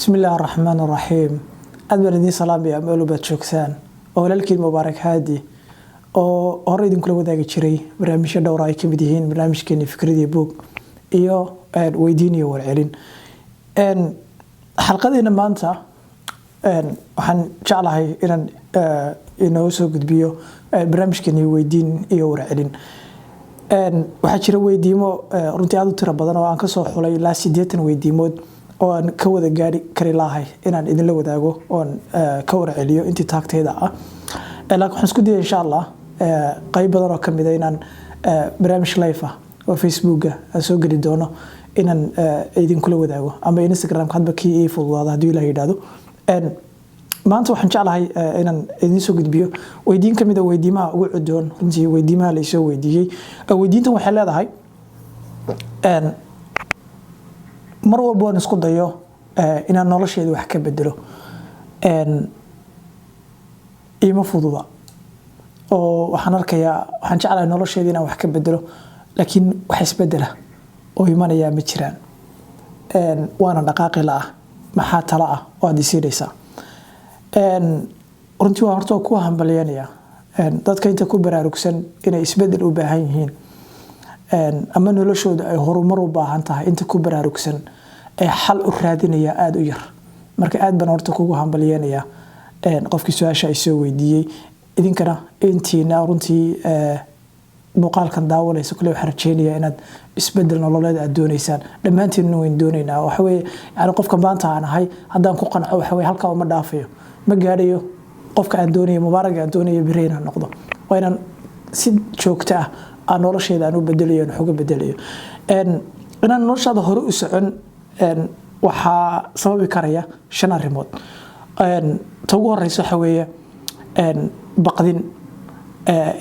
بسم الله الرحمن الرحيم أدبر سلام يا أمل بتشوكسان أولئك المبارك هادي أو أريد كل وذاك شري برامج دورة كمديهين برامج كني فكرة بوك إياه ويديني والعلين إن حلقة ما أنت إن وحن شعلها إنه سوق بيو برامج كني ويدين إياه والعلين إن واحد شري ويديمو رنتي عادو ترى بدنا وأنك صح حلي لا سيديت ويديمود oo aan ka wada gaari kari lahay inaan idin la wadaago oo ka war celiyo intii taagteeda ah laakiin waxaan isku diyay insha Allah qayb badan oo kamid ah inaan barnaamij live ah oo Facebook ah soo gali doono inaan idin kula wadaago ama Instagram hadba kii fududaada hadii la yiraahdo maanta waxaan jeclahay inaan idin soo gudbiyo weydiin kamid ah weydiimaha ugu cudoon runtii weydiimaha la soo weydiiyay weydiintan waxay leedahay mar walba aan isku dayo inaan nolosheeda wax ka bedelo ima fududa oo waxaan arkayaa waxaan jeclahay nolosheeda inaan wax ka bedelo laakiin wax isbedela oo imanaya ma jiraan waana dhaqaaqi la maxaa tala ah oo aad isiidaysa runtii waa horta ku hambalyeynaya dadka inta ku baraarugsan inay isbedel u baahan yihiin ama noloshooda ay horumar u baahan tahay inta ku baraarugsan ay xal u raadinaya aad u yar marka aad baan horta kugu hambalyeynaya qofkii su'aasha ay soo weydiiyay idinkana intiina runtii muuqaalkan daawanayso kale waxaan rajeynayaa inaad isbedel nololeed aad doonaysaan dhammaantiin weyn doonaynaa waxa weeye yani qofka maanta aan ahay haddaan ku qanco waxa weeye halka ma dhaafayo ma gaadhayo qofka aan doonayo mubaarag aan doonayo bireyna noqdo waa inaan si joogto ah aan nolosheeda aan u bedelayo aan xoog bedelayo inaan noloshaada hore u socon waxa sababi karaya shan arrimood ugu horeyso waxa weeye baqdin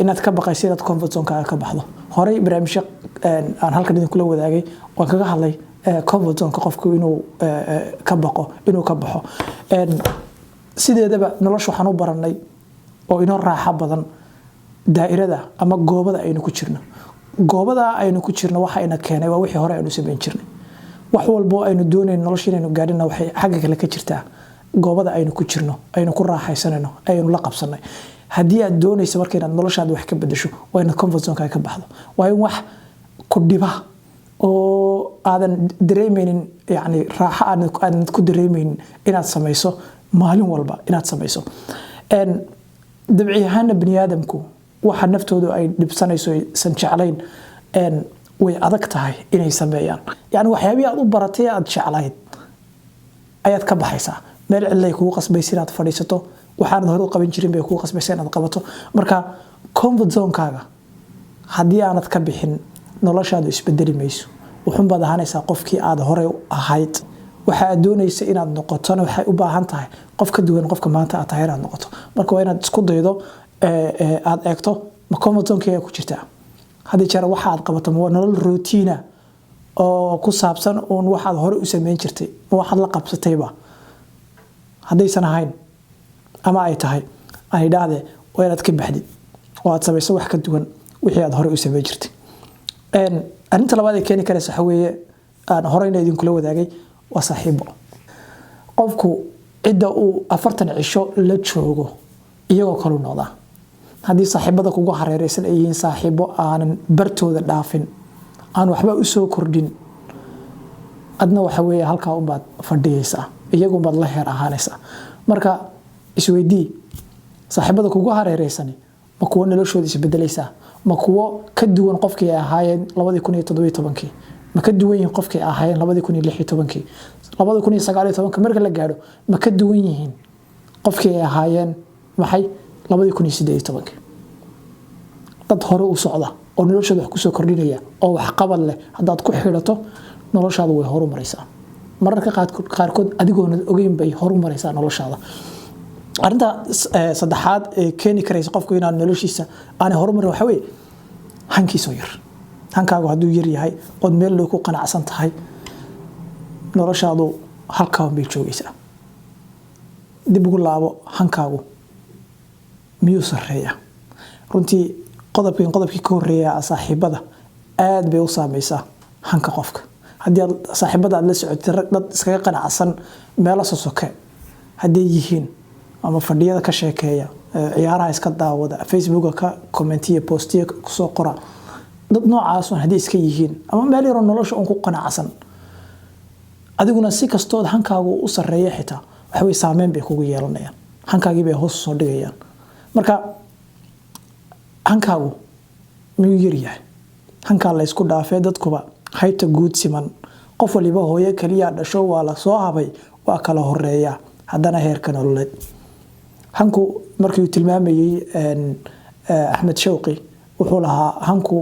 inaad ka baqayso inaad comfort zone ka baxdo horey barnaamijyo aan halkan idin kula wadaagay waan kaga hadlay comfort zone qofku inuu ka baqo inuu ka baxo sideedaba nolosha waxaan u baranay oo inoo raaxo badan daa'irada ama goobada aynu ku jirno goobada aynu ku jirno waxa ina keenay waa wixii hore aynu sameyn jirnay wax walba aynu doonayno nolosha inaynu gaadhina waxay xagga kale ka jirtaa goobada aynu ku jirno aynu ku raaxaysanayno aynu la qabsanay hadii aad doonayso marka inaad noloshaada wax ka bedesho waa inaad comfort zone ka baxdo waa in wax ku dhiba oo aadan dareemaynin yani raaxo aadan ku dareemaynin inaad samayso maalin walba inaad samayso dabciyahaana bani aadamku waxa naftoodu ay dhibsanayso san jeclayn way adag tahay inay sameeyaan yani waxyaabihi aad u baratay aad jeclayd ayaad ka baxaysaa meel cilay kugu qasbaysa inaad fadhiisato waxaan hore u qaban jirin bay kugu qasbaysa inaad qabato marka comfort zone kaaga hadii aanad ka bixin noloshaadu isbedeli mayso wuxuu baad ahaanaysaa qofkii aad hore ahayd waxa aad doonaysa inaad noqoto waxay u baahan tahay qof ka duwan qofka maanta aad tahay inaad noqoto marka waa inaad isku daydo aad eegto ma comfort zone ku jirtaa hadii jeer waxa aad qabato ma nolol routine oo ku saabsan oo waxaad hore u sameyn jirtay waxaad la qabsatayba hadaysan ahayn ama ay tahay ay dhaade waa inaad ka baxdid oo aad samayso wax ka duwan wixii aad hore u sameyn jirtay arinta labaad ee keeni karaysa waxa weeye aan horeyna idin kula wadaagay waa saaxiibo qofku cidda uu 40 cisho la joogo iyagoo kala noqda hadii saaxiibada kugu hareeraysan ay yihiin saaxiibo aanan bartooda dhaafin aan waxba u soo kordhin adna waxa weeye halka u baad fadhiyaysaa iyagu baad la heer ahaanaysaa marka isweydii saaxiibada kugu hareeraysan ma kuwa noloshooda isbedelaysa ma kuwa ka duwan qofkii ahaayeen 2017 ma ka duwan yihiin qofkii ahaayeen 2016 2019 marka la gaaro ma ka duwan yihiin qofkii ahaayeen maxay 2018 dad hore u socda oo noloshooda wax ku soo kordhinaya oo wax qabad leh hadaad ku xirato noloshaadu way horumaraysaa mararka qaarkood adigoona ogeyn bay horumaraysaa noloshaada arinta saddexaad ee keeni karaysa qofku inaan noloshiisa aan horumarin waxa weeye hankiiso yar hankaagu haduu yar yahay oo meel loo ku qanacsan tahay noloshaadu halka bay joogaysaa dib ugu laabo hankaagu miyuu sareeya runtii qodobkii ka horeeya saaxiibada aad bay u saameysaa hanka qofka haddii saaxiibada aad la socotay rag dad iskaga qanacsan meelo sosoke haddii yihiin ama fadhiyada ka sheekeeya ciyaaraha iska daawada facebooka ka commentiya postiya kusoo qora dad noocaas haddii iska yihiin ama meel yar nolosha ku qanacsan adiguna si kastood hankaagu u sareeyo xitaa waxa way saameyn bay kugu yeelanayaan hankaagii bay hoos soo dhigayaan marka hankaagu miyuu yar yahay hankaa la isku dhaafay dadkuba hayta guud siman qof waliba hooyo kaliya dhasho waa la soo habay waa kala horeeya haddana heerka nololeed hanku markii uu tilmaamayay Axmed Shawqi wuxuu lahaa hanku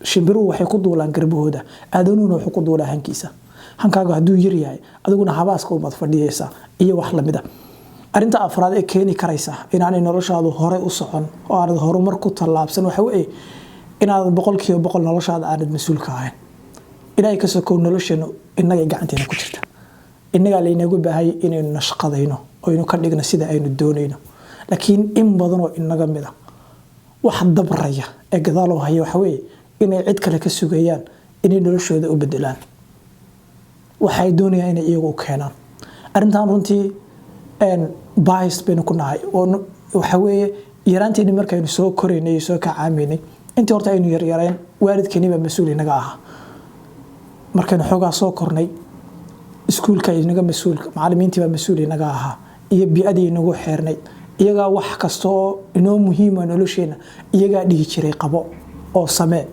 shimbiruhu waxay ku duulaan garbahooda aadanuuna wuxuu ku duulaa hankiisa hankaagu hadduu yar yahay adiguna habaaska umaad fadhiyaysa iyo wax lamida arinta afraad ee keeni karaysa inaanay noloshaadu hore u socon oo aanad horumar ku tallaabsan waxa weeye inaad 100% noloshaada aanad mas'uul ka ahayn ilaahay ka soo nolosheenu inaga gacanteena ku jirta inaga leeynagu baahay inaynu nashqadayno oo inuu ka dhigno sida aynu doonayno laakiin in badan oo inaga mid ah wax dabraya ee gadaal oo hayo waxa weeye inay cid kale ka sugayaan inay noloshooda u bedelaan waxay doonayaan inay iyagu keenaan arintan runtii bias baynu ku nahay oo waxa weeye yaraanteena markaynu soo koreynay soo ka caaminay intii horta aynu yareen waalidkeena ba mas'uul inaga aha markaynu xogaa soo kornay iskuulka inaga mas'uul macallimiintii ba mas'uul inaga aha iyo bi'adii inagu xeernay iyaga wax kasto inoo muhiim ah nolosheena iyaga dhigi jiray qabo oo samee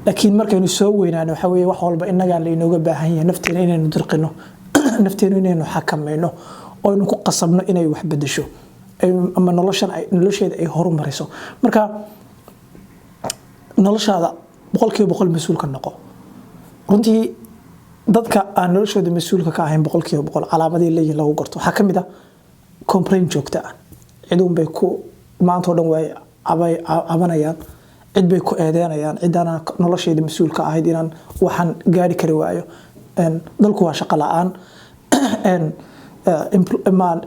laakiin markaynu soo weynaano waxa weeye wax walba inaga la inooga baahan yahay nafteena inaynu dirqino nafteena inaynu xakamayno oo inuu ku qasabno inay wax bedesho ama nolosheeda ay horumariso marka noloshaada 100% mas'uul ka noqo runtii dadka aan noloshooda mas'uulka ka ahayn 100% calaamadii leeyahay lagu garto waxa kamid ah complaint joogta ah ciidun bay ku maanta oo dhan way cabanayaan cid bay ku eedeynayaan cidana nolosheeda mas'uulka ahayd inaan waxan gaari kari waayo dalku waa shaqo la'aan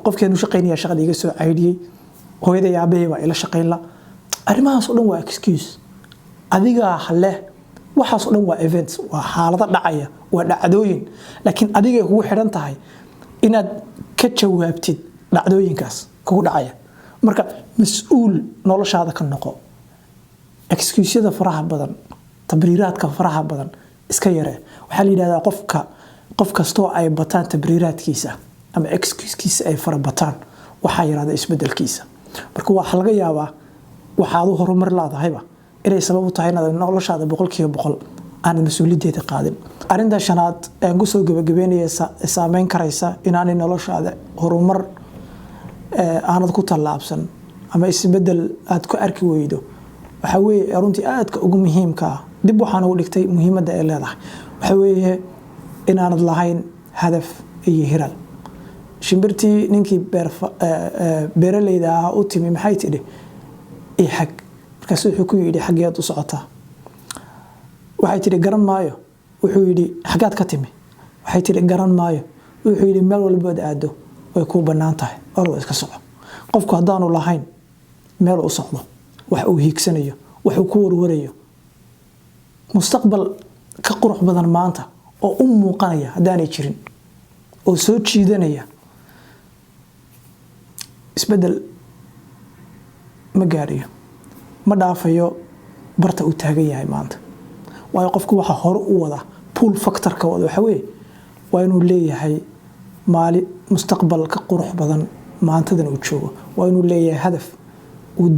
qofkeenu shaqeynaya shaqada iga soo caydiyay hooyada yaabay waa ila shaqeyn la arimahaas oo dhan waa excuse adiga hale waxaas oo dhan waa events waa xaalado dhacaya waa dhacdooyin laakiin adiga kugu xiran tahay inaad ka jawaabtid dhacdooyinkaas kugu dhacaya marka mas'uul noloshaada ka noqo excuse-yada faraha badan tabriiraadka faraha badan iska yare waxa la yiraahdaa qof kasto ay bataan tabriiraadkiisa ama excuse-kiisa ay fara bataan waxa yiraahdaa isbedelkiisa marka waxa laga yaabaa waxaad u horumar laadahayba inay sabab u tahay inaad noloshaada 100% aan mas'uuliyadda qaadin arinta shanaad ee ugu soo gabagabeynaysa saameyn karaysa inaanay noloshaada horumar aanad ku tallaabsan ama isbedel aad ku arki weydo waxa weeye runtii aadka ugu muhiimka dib waxaan ugu dhigtay muhiimadda ay leedahay waxa weeye inaanad lahayn hadaf iyo hiral shimbirtii ninkii beeraleyda ah u timi maxay tidhi xag markaas wuxuu ku yiri xageed u socotaa waxay tidhi garan maayo wuxuu yiri xagaad ka timi waxay tidhi garan maayo wuxuu yiri meel walba aado way ku banaan tahay ordo iska soco qofku hadaanu lahayn meel u socdo wax uu hiigsanayo wax uu ku warwarayo mustaqbal ka qurux badan maanta oo u muuqanaya hadaanay jirin oo soo jiidanaya isbedel ma gaariyo ma dhaafayo barta uu taagan yahay maanta waayo qofku waxa hore u wada pull factor-ka wada waxa weeye waa inuu leeyahay maali mustaqbal ka qurux badan maantadan uu joogo waa inuu leeyahay hadaf uu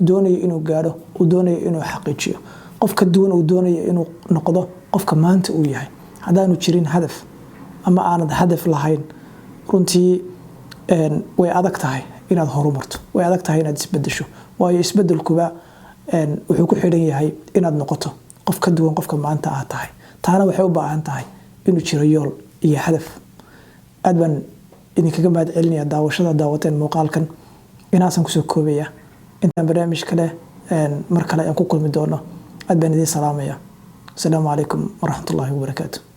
doonayo inuu gaaro uu doonayo inuu xaqiijiyo qofka duwan uu doonayo inuu noqdo qofka maanta uu yahay hadaanu jirin hadaf ama aanad hadaf lahayn runtii way adag tahay inaad horumarto way adag tahay inaad isbedesho waayo isbedelkuba wuxuu ku xidhan yahay inaad noqoto qof ka duwan qofka maanta aad tahay taana waxay u baahan tahay inuu jiro yool iyo hadaf aad baan idinkaga mahad celinaya daawashada daawateen muuqaalkan inaasan kusoo koobaya intaan barnaamij kale mar kale aan ku kulmi doono aad baan idin salaamaya assalaamu calaykum waraxmatullaahi wabarakaatuh